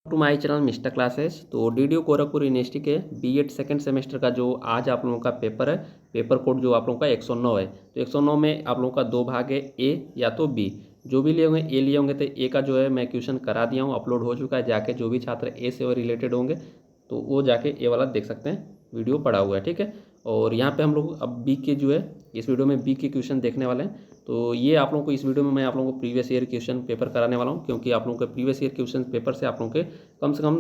To my channel Mister Classes. तो DDU Gorakhpur university के BEd second semester का जो आज आप लोगों का पेपर है, पेपर कोड जो आप लोगों का 109 है। तो 109 में आप लोगों का दो भाग है, ए या तो बी। जो भी लिए होंगे ए लिए होंगे तो ए का जो है मैं क्वेश्चन करा दिया हूँ, अपलोड हो चुका है। जाके जो भी छात्र ए से रिलेटेड होंगे तो वो जाके ए वाला देख सकते हैं, वीडियो पड़ा हुआ है, ठीक है। और यहाँ पे हम लोग अब बी के जो है इस वीडियो में बी के क्वेश्चन देखने वाले हैं। तो ये आप लोगों को इस वीडियो में मैं आप लोगों को प्रीवियस ईयर क्वेश्चन पेपर कराने वाला हूँ, क्योंकि आप लोगों के प्रीवियस ईयर क्वेश्चन पेपर से आप लोगों के कम से कम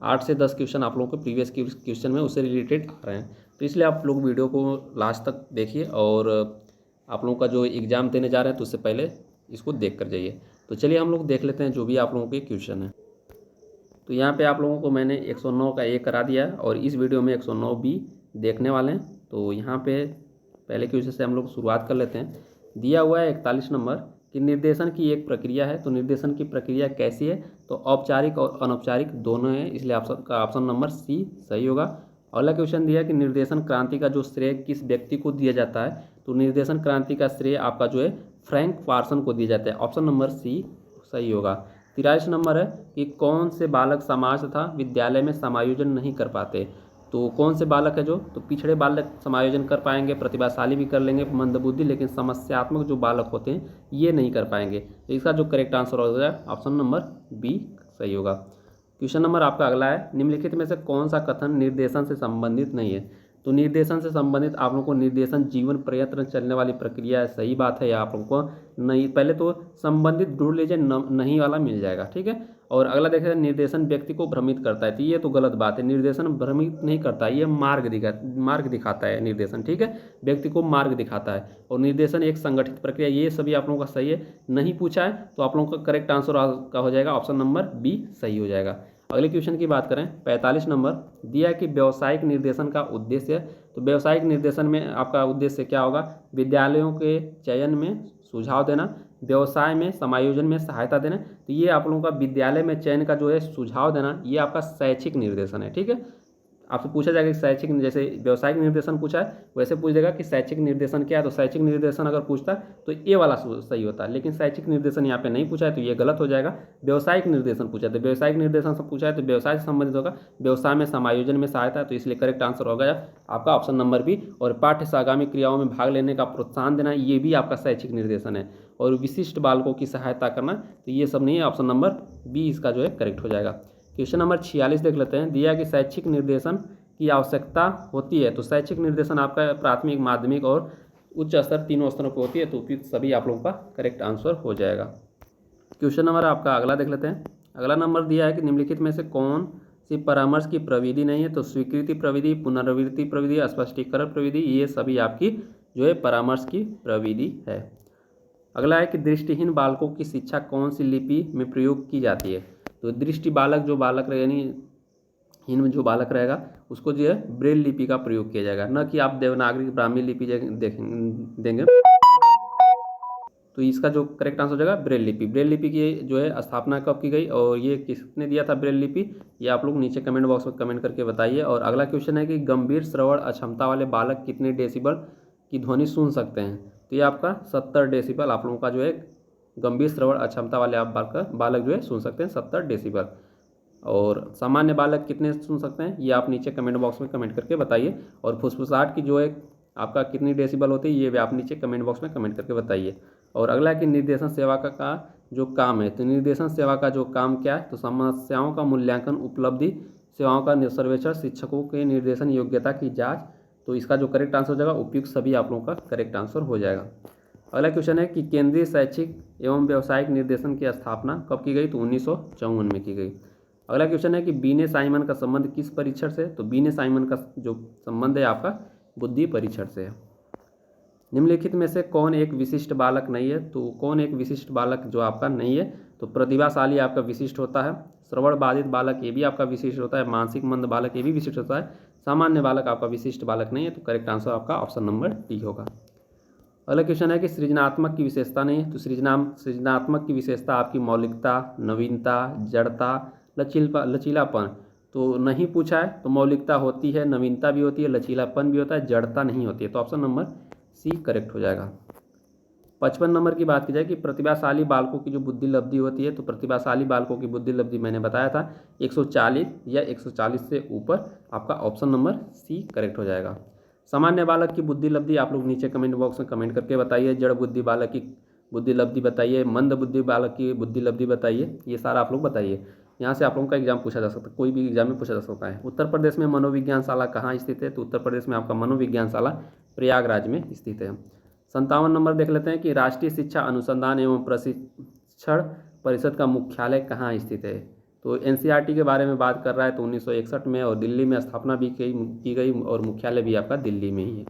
8 से 10 क्वेश्चन आप लोगों को प्रीवियस क्वेश्चन में उससे रिलेटेड आ रहे हैं। तो इसलिए आप लोग वीडियो को लास्ट तक देखिए और आप लोगों का जो एग्ज़ाम देने जा रहे हैं तो उससे पहले इसको देख कर जाइए। तो चलिए हम लोग देख लेते हैं जो भी आप लोगों के क्वेश्चन हैं। तो यहाँ पे आप लोगों को मैंने 109 का ए करा दिया है और इस वीडियो में 109 बी देखने वाले हैं। तो यहाँ पे पहले क्वेश्चन से हम लोग शुरुआत कर लेते हैं। दिया हुआ है 41 नंबर कि निर्देशन की एक प्रक्रिया है। तो निर्देशन की प्रक्रिया कैसी है? तो औपचारिक और अनौपचारिक दोनों है, इसलिए ऑप्शन नंबर सी सही होगा। अगला क्वेश्चन दिया है कि निर्देशन क्रांति का जो श्रेय किस व्यक्ति को दिया जाता है? तो निर्देशन क्रांति का श्रेय आपका जो है फ्रैंक पार्सन को दिया जाता है, ऑप्शन नंबर सी सही होगा। 43 नंबर है कि कौन से बालक समाज तथा विद्यालय में समायोजन नहीं कर पाते? तो कौन से बालक है जो? तो पिछड़े बालक समायोजन कर पाएंगे, प्रतिभाशाली भी कर लेंगे, मंदबुद्धि, लेकिन समस्यात्मक जो बालक होते हैं ये नहीं कर पाएंगे। तो इसका जो करेक्ट आंसर हो जाएगा ऑप्शन नंबर बी सही होगा। क्वेश्चन नंबर आपका अगला है, निम्नलिखित में से कौन सा कथन निर्देशन से संबंधित नहीं है? तो निर्देशन से संबंधित आप लोगों को निर्देशन जीवन प्रयत्न चलने वाली प्रक्रिया है, सही बात है। या आप लोगों को नहीं, पहले तो संबंधित ढूंढ लीजिए, नहीं वाला मिल जाएगा, ठीक है। और अगला देखें, निर्देशन व्यक्ति को भ्रमित करता है, तो ये तो गलत बात है। निर्देशन भ्रमित नहीं करता, ये मार्ग दिखाता है निर्देशन, ठीक है। व्यक्ति को मार्ग दिखाता है। और निर्देशन एक संगठित प्रक्रिया, ये सभी आप लोगों का सही है। नहीं पूछा है तो आप लोगों का करेक्ट आंसर का हो जाएगा ऑप्शन नंबर बी सही हो जाएगा। अगले क्वेश्चन की बात करें, 45 नंबर दिया कि व्यावसायिक निर्देशन का उद्देश्य। तो व्यावसायिक निर्देशन में आपका उद्देश्य क्या होगा? विद्यालयों के चयन में सुझाव देना, व्यवसाय में समायोजन में सहायता देना। तो ये आप लोगों का विद्यालय में चयन का जो है सुझाव देना, ये आपका शैक्षिक निर्देशन है, ठीक है। आपसे पूछा जाएगा कि शैक्षिक, जैसे व्यवसायिक निर्देशन पूछा है वैसे पूछ देगा कि शैक्षिक निर्देशन क्या है। तो शैक्षिक निर्देशन अगर पूछता है तो ये वाला सही होता है, लेकिन शैक्षिक निर्देशन यहाँ पे नहीं पूछा है तो ये गलत हो जाएगा। व्यवसायिक निर्देशन पूछा है, तो व्यवसायिक निर्देशन से पूछा है तो व्यवसाय से संबंधित होगा, व्यवसाय में समायोजन में सहायता है, तो इसलिए करेक्ट आंसर हो गया आपका ऑप्शन नंबर बी। और पाठ्य सागामी क्रियाओं में भाग लेने का प्रोत्साहन देना, ये भी आपका शैक्षिक निर्देशन है। और विशिष्ट बालकों की सहायता करना, तो ये सब नहीं है, ऑप्शन नंबर बी इसका जो है करेक्ट हो जाएगा। क्वेश्चन नंबर 46 देख लेते हैं। दिया कि शैक्षिक निर्देशन की आवश्यकता होती है। तो शैक्षिक निर्देशन आपका प्राथमिक, माध्यमिक और उच्च स्तर तीनों स्तरों पर होती है। तो उपयुक्त सभी आप लोगों का करेक्ट आंसर हो जाएगा। क्वेश्चन नंबर आपका अगला देख लेते हैं। अगला नंबर दिया है कि निम्नलिखित में से कौन सी परामर्श की प्रविधि नहीं है? तो स्वीकृति प्रविधि, पुनरावृत्ति प्रविधि, स्पष्टीकरण प्रविधि, ये सभी आपकी जो है परामर्श की प्रविधि है। अगला है कि दृष्टिहीन बालकों की शिक्षा कौन सी लिपि में प्रयोग की जाती है? तो दृष्टि बालक जो बालक यानी हीन जो बालक रहेगा उसको जो है ब्रेल लिपि का प्रयोग किया जाएगा, न कि आप देवनागरी ब्राह्मी लिपि देंगे। तो इसका जो करेक्ट आंसर हो जाएगा ब्रेल लिपि। ब्रेल लिपि की जो है स्थापना कब की गई और ये किसने दिया था ब्रेल लिपि, ये आप लोग नीचे कमेंट बॉक्स में कमेंट करके बताइए। और अगला क्वेश्चन है कि गंभीर श्रवण अक्षमता वाले बालक कितने डेसिबल की ध्वनि सुन सकते हैं? तो ये आपका 70 डेसिबल आप लोगों का जो है गंभीर श्रवण अक्षमता वाले आप बालक जो है सुन सकते हैं 70 डेसिबल। और सामान्य बालक कितने सुन सकते हैं ये आप नीचे कमेंट बॉक्स में कमेंट करके बताइए। और फुसफुसाहट की जो है आपका कितनी डेसिबल होती है ये भी आप नीचे कमेंट बॉक्स में कमेंट करके बताइए। और अगला कि निर्देशन सेवा का जो काम है, तो निर्देशन सेवा का जो काम क्या है? तो समस्याओं का मूल्यांकन, उपलब्धि, सेवाओं का सर्वेक्षण, शिक्षकों के निर्देशन योग्यता की जाँच। तो इसका जो करेक्ट आंसर हो जाएगा उपयुक्त सभी आप लोगों का करेक्ट आंसर हो जाएगा। अगला क्वेश्चन है कि केंद्रीय शैक्षिक एवं व्यावसायिक निर्देशन की स्थापना कब की गई? तो 1954 में की गई। अगला क्वेश्चन है कि बीने साइमन का संबंध किस परीक्षण से? तो बीने साइमन का जो संबंध है आपका बुद्धि परीक्षण से है। निम्नलिखित में से कौन एक विशिष्ट बालक नहीं है? तो कौन एक विशिष्ट बालक जो आपका नहीं है? तो प्रतिभाशाली आपका विशिष्ट होता है, श्रवण बाधित बालक ये भी आपका विशिष्ट होता है, मानसिक मंद बालक ये भी विशिष्ट होता है, सामान्य बालक आपका विशिष्ट बालक नहीं है। तो करेक्ट आंसर आपका ऑप्शन नंबर डी होगा। अगला क्वेश्चन है कि सृजनात्मक की विशेषता नहीं है। तो सृजनात्मक की विशेषता आपकी मौलिकता, नवीनता, जड़ता, लचीलापन। तो नहीं पूछा है तो मौलिकता होती है, नवीनता भी होती है, लचीलापन भी होता है, जड़ता नहीं होती है। तो ऑप्शन नंबर सी करेक्ट हो जाएगा। 55 नंबर की बात की जाए कि प्रतिभाशाली बालकों की जो बुद्धि लब्धि होती है, तो प्रतिभाशाली बालकों की बुद्धि लब्धि मैंने बताया था 140 या 140 से ऊपर, आपका ऑप्शन नंबर सी करेक्ट हो जाएगा। सामान्य बालक की बुद्धि लब्धि आप लोग नीचे कमेंट बॉक्स में कमेंट करके बताइए। जड़ बुद्धि बालक की बुद्धि लब्धि बताइए, मंद बुद्धि बालक की बुद्धि लब्धि बताइए, ये सारा आप लोग बताइए। यहाँ से आप लोगों का एग्जाम पूछा जा सकता है, कोई भी एग्जाम में पूछा जा सकता है। उत्तर प्रदेश में मनोविज्ञान शाला कहाँ स्थित है? तो उत्तर प्रदेश में आपका मनोविज्ञान शाला प्रयागराज में स्थित है। 57 नंबर देख लेते हैं कि राष्ट्रीय शिक्षा अनुसंधान एवं प्रशिक्षण परिषद का मुख्यालय कहाँ स्थित है? तो एनसीईआरटी के बारे में बात कर रहा है, तो 1961 में, और दिल्ली में स्थापना भी की गई और मुख्यालय भी आपका दिल्ली में ही है।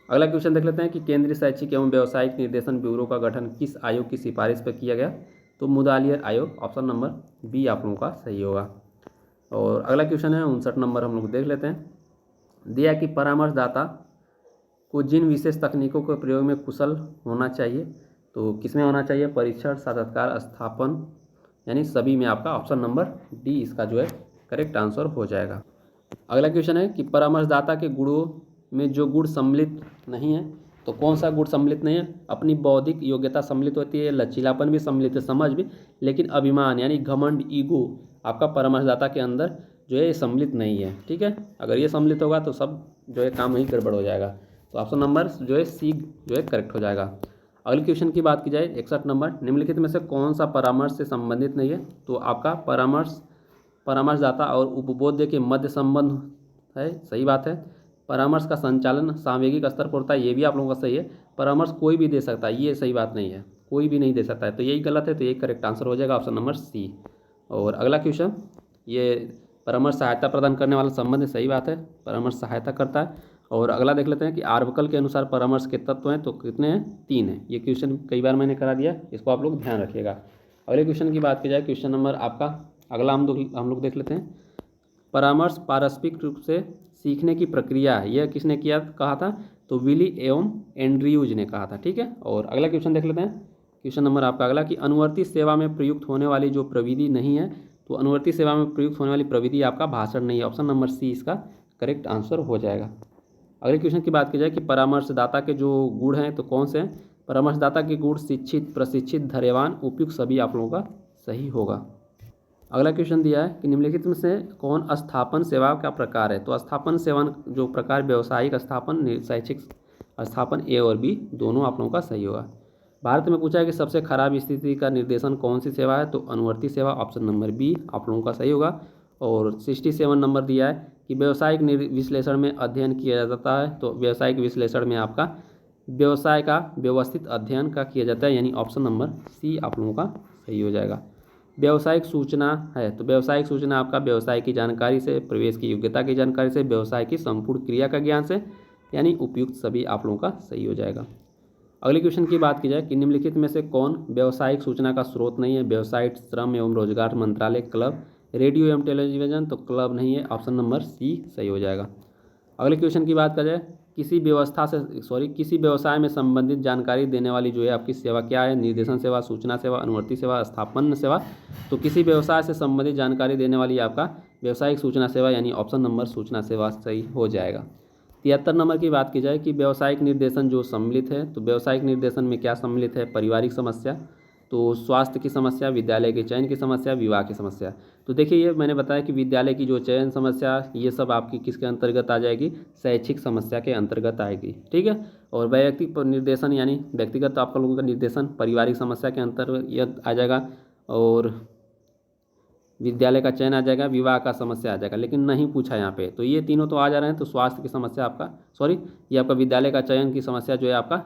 अगला क्वेश्चन देख लेते हैं कि केंद्रीय शैक्षिक एवं व्यावसायिक निर्देशन ब्यूरो का गठन किस आयोग की सिफारिश पर किया गया? तो मुदालियर आयोग, ऑप्शन नंबर बी आप लोगों का सही होगा। और अगला क्वेश्चन है 59 नंबर, हम लोग देख लेते हैं। दिया कि परामर्शदाता को जिन विशेष तकनीकों के प्रयोग में कुशल होना चाहिए, तो किसमें होना चाहिए? परीक्षण, साक्षात्कार, स्थापन, यानी सभी में आपका ऑप्शन नंबर डी इसका जो है करेक्ट आंसर हो जाएगा। अगला क्वेश्चन है कि परामर्शदाता के गुणों में जो गुण सम्मिलित नहीं है, तो कौन सा गुण सम्मिलित नहीं है? अपनी बौद्धिक योग्यता सम्मिलित होती है, लचीलापन भी सम्मिलित है, समझ भी, लेकिन अभिमान यानी घमंड, ईगो आपका परामर्शदाता के अंदर जो है ये सम्मिलित नहीं है। ठीक है, अगर ये सम्मिलित होगा तो सब जो है काम ही गड़बड़ हो जाएगा। तो ऑप्शन नंबर जो है सी जो है करेक्ट हो जाएगा। अगले क्वेश्चन की बात की जाए 61 नंबर, निम्नलिखित में से कौन सा परामर्श से संबंधित नहीं है? तो आपका परामर्शदाता और उपबोध्य के मध्य संबंध है, सही बात है। परामर्श का संचालन सांवेगिक स्तर पर होता है, ये भी आप लोगों का सही है। परामर्श कोई भी दे सकता है, ये सही बात नहीं है, कोई भी नहीं दे सकता है, तो यही गलत है, तो यही करेक्ट आंसर हो जाएगा ऑप्शन नंबर सी। और अगला क्वेश्चन, ये परामर्श सहायता प्रदान करने वाला संबंध है, सही बात है, परामर्श सहायता करता है। और अगला देख लेते हैं कि आर्बकल के अनुसार परामर्श के तत्व हैं, तो कितने हैं? 3 हैं। ये क्वेश्चन कई बार मैंने करा दिया, इसको आप लोग ध्यान रखिएगा। अगले क्वेश्चन की बात की जाए, क्वेश्चन नंबर आपका अगला हम लोग देख लेते हैं। परामर्श पारस्परिक रूप से सीखने की प्रक्रिया है, यह किसने कहा था? तो विली एवं एंड्रयूज ने कहा था। ठीक है, और अगला क्वेश्चन देख लेते हैं। क्वेश्चन नंबर आपका अगला कि अनुवर्ती सेवा में प्रयुक्त होने वाली जो प्रविधि नहीं है, तो अनुवर्ती सेवा में प्रयुक्त होने वाली प्रविधि आपका भाषण नहीं है, ऑप्शन नंबर सी इसका करेक्ट आंसर हो जाएगा। अगले क्वेश्चन की बात की जाए कि परामर्शदाता के जो गुण हैं, तो कौन से हैं? परामर्शदाता के गुण शिक्षित, प्रशिक्षित, धैर्यवान, उपयुक्त, सभी आप लोगों का सही होगा। अगला क्वेश्चन दिया है कि निम्नलिखित में से कौन स्थापन सेवा का प्रकार है? तो स्थापन सेवा जो प्रकार व्यावसायिक स्थापन, शैक्षिक स्थापन, ए और बी दोनों आप लोगों का सही होगा। भारत में पूछा है कि सबसे खराब स्थिति का निर्देशन कौन सी सेवा है? तो अनुवर्ती सेवा, ऑप्शन नंबर बी आप लोगों का सही होगा। और 67 नंबर दिया है कि व्यावसायिक विश्लेषण में अध्ययन किया जाता है, तो व्यावसायिक विश्लेषण में आपका व्यवसाय का व्यवस्थित अध्ययन का किया जाता है, यानी ऑप्शन नंबर सी आप लोगों का सही हो जाएगा। व्यावसायिक सूचना है, तो व्यावसायिक सूचना आपका व्यवसाय की जानकारी से, प्रवेश की योग्यता की जानकारी से, व्यवसाय की संपूर्ण क्रिया का ज्ञान से, यानी उपयुक्त, सभी आप लोगों का सही हो जाएगा। अगले क्वेश्चन की बात की जाए कि निम्नलिखित में से कौन व्यावसायिक सूचना का स्रोत नहीं है? वेबसाइट, श्रम एवं रोजगार मंत्रालय, क्लब, रेडियो एवं टेलीविजन, तो क्लब नहीं है, ऑप्शन नंबर सी सही हो जाएगा। अगले क्वेश्चन की बात करें, किसी व्यवसाय में संबंधित जानकारी देने वाली जो है आपकी सेवा क्या है? निर्देशन सेवा, सूचना सेवा, अनुवर्ती सेवा, स्थापन सेवा। तो किसी व्यवसाय से संबंधित जानकारी देने वाली आपका व्यावसायिक सूचना सेवा, यानी ऑप्शन नंबर सूचना सेवा सही हो जाएगा। 73 नंबर की बात की जाए कि व्यावसायिक निर्देशन जो सम्मिलित है, तो व्यावसायिक निर्देशन में क्या सम्मिलित है? पारिवारिक समस्या, तो स्वास्थ्य की समस्या, विद्यालय के चयन की समस्या, विवाह की समस्या। तो देखिए, ये मैंने बताया कि विद्यालय की जो चयन समस्या, ये सब आपकी किसके अंतर्गत आ जाएगी? शैक्षिक समस्या के अंतर्गत आएगी। ठीक है, और वैयक्तिक निर्देशन यानी व्यक्तिगत आप लोगों का निर्देशन पारिवारिक समस्या के अंतर्गत आ जाएगा, और विद्यालय का चयन आ जाएगा, विवाह का समस्या आ जाएगा, लेकिन नहीं पूछा यहाँ पे, तो ये तीनों तो आ जा रहे हैं। तो स्वास्थ्य की समस्या आपका ये आपका विद्यालय का चयन की समस्या जो है आपका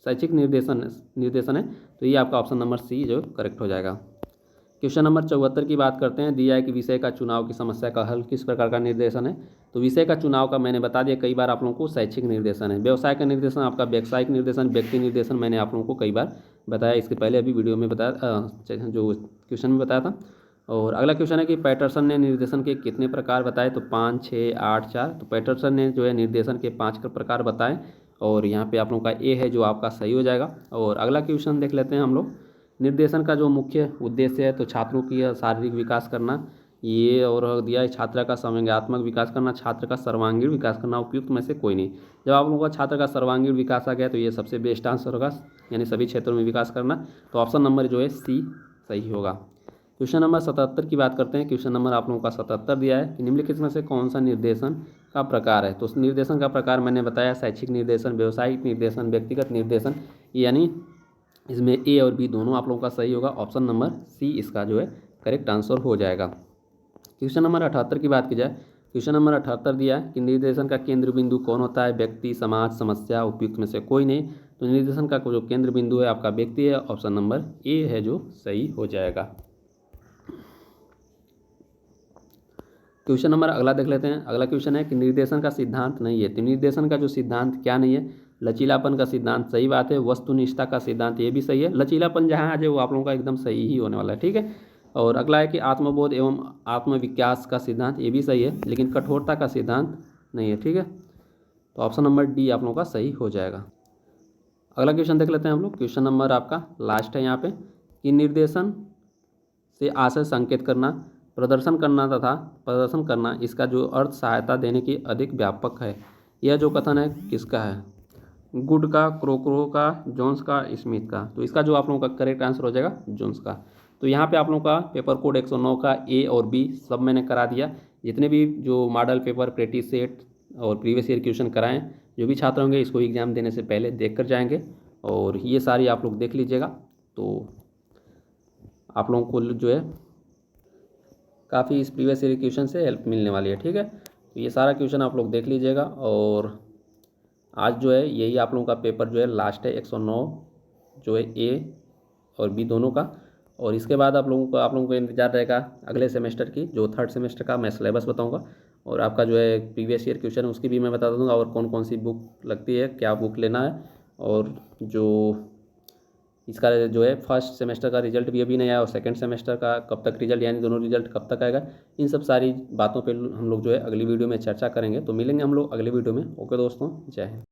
शैक्षिक निर्देशन है, तो ये आपका ऑप्शन नंबर सी जो करेक्ट हो जाएगा। क्वेश्चन नंबर 74 की बात करते हैं। दिया है कि विषय का चुनाव की समस्या का हल किस प्रकार का निर्देशन है? तो विषय का चुनाव का मैंने बता दिया कई बार आप लोगों को, शैक्षिक निर्देशन है। व्यवसाय का निर्देशन आपका व्यावसायिक निर्देशन, व्यक्ति निर्देशन मैंने आप लोगों को कई बार बताया, इसके पहले अभी वीडियो में बताया, जो क्वेश्चन में बताया था। और अगला क्वेश्चन है कि पैटरसन ने निर्देशन के कितने प्रकार बताए? तो 5, 6, 8, 4। तो पैटरसन ने जो है निर्देशन के 5 प्रकार बताए, और यहाँ पे आप लोगों का ए है जो आपका सही हो जाएगा। और अगला क्वेश्चन देख लेते हैं हम लोग। निर्देशन का जो मुख्य उद्देश्य है, तो छात्रों की शारीरिक विकास करना, ये और दिया है छात्र का समव्यंग्यात्मक विकास करना, छात्र का सर्वांगीण विकास करना, उपयुक्त में से कोई नहीं। जब आप लोगों का छात्र का सर्वांगीण विकास आ गया तो ये सबसे बेस्ट आंसर होगा, यानी सभी क्षेत्रों में विकास करना। तो ऑप्शन नंबर जो है सी सही होगा। क्वेश्चन नंबर 77 की बात करते हैं। क्वेश्चन नंबर आप लोगों का 77 दिया है कि निम्नलिखित में से कौन सा निर्देशन का प्रकार है। तो उस निर्देशन का प्रकार मैंने बताया, शैक्षिक निर्देशन, व्यावसायिक निर्देशन, व्यक्तिगत निर्देशन, यानी इसमें ए और बी दोनों आप लोगों का सही होगा। ऑप्शन नंबर सी इसका जो है करेक्ट आंसर हो जाएगा। क्वेश्चन नंबर 78 की बात की जाए। क्वेश्चन नंबर 78 दिया है कि निर्देशन का केंद्र बिंदु कौन होता है, व्यक्ति, समाज, समस्या, उपयुक्त में से कोई नहीं। तो निर्देशन का जो केंद्र बिंदु है आपका व्यक्ति है। ऑप्शन नंबर ए है जो सही हो जाएगा। क्वेश्चन नंबर अगला देख लेते हैं। अगला क्वेश्चन है कि निर्देशन का सिद्धांत नहीं है। तो निर्देशन का जो सिद्धांत क्या नहीं है, लचीलापन का सिद्धांत सही बात है, वस्तुनिष्ठता का सिद्धांत ये भी सही है, लचीलापन जहाँ आ जाए वो आप लोगों का एकदम सही ही होने वाला है, ठीक है। और अगला है कि आत्मबोध एवं आत्मविकास का सिद्धांत ये भी सही है, लेकिन कठोरता का सिद्धांत नहीं है, ठीक है। तो ऑप्शन नंबर डी आप लोगों का सही हो जाएगा। अगला क्वेश्चन देख लेते हैं हम लोग। क्वेश्चन नंबर आपका लास्ट है यहाँ पे कि निर्देशन से आशय संकेत करना, प्रदर्शन करना तथा प्रदर्शन करना, इसका जो अर्थ सहायता देने की अधिक व्यापक है। यह जो कथन है किसका है, गुड का, क्रोक्रो का, जोन्स का, स्मिथ का। तो इसका जो आप लोगों का करेक्ट आंसर हो जाएगा जोन्स का। तो यहाँ पे आप लोगों का पेपर कोड 109 का ए और बी सब मैंने करा दिया। जितने भी जो मॉडल पेपर, प्रैक्टिस सेट और प्रीवियस ईयर क्वेश्चन कराएं, जो भी छात्र होंगे इसको एग्जाम देने से पहले देख कर जाएंगे, और ये सारी आप लोग देख लीजिएगा। तो आप लोगों को जो है काफ़ी इस प्रीवियस ईयर क्वेश्चन से हेल्प मिलने वाली है, ठीक है। तो ये सारा क्वेश्चन आप लोग देख लीजिएगा। और आज जो है यही आप लोगों का पेपर जो है लास्ट है, 109 जो है ए और बी दोनों का। और इसके बाद आप लोगों को इंतजार रहेगा अगले सेमेस्टर की, जो थर्ड सेमेस्टर का मैं सिलेबस बताऊंगा, और आपका जो है प्रीवियस ईयर क्वेश्चन उसकी भी मैं बता दूंगा, और कौन कौन सी बुक लगती है, क्या बुक लेना है, और जो इसका जो है फर्स्ट सेमेस्टर का रिजल्ट भी अभी नहीं आया, और सेकंड सेमेस्टर का कब तक रिजल्ट, यानी दोनों रिजल्ट कब तक आएगा, इन सब सारी बातों पे हम लोग जो है अगली वीडियो में चर्चा करेंगे। तो मिलेंगे हम लोग अगली वीडियो में। ओके दोस्तों, जय हिंद।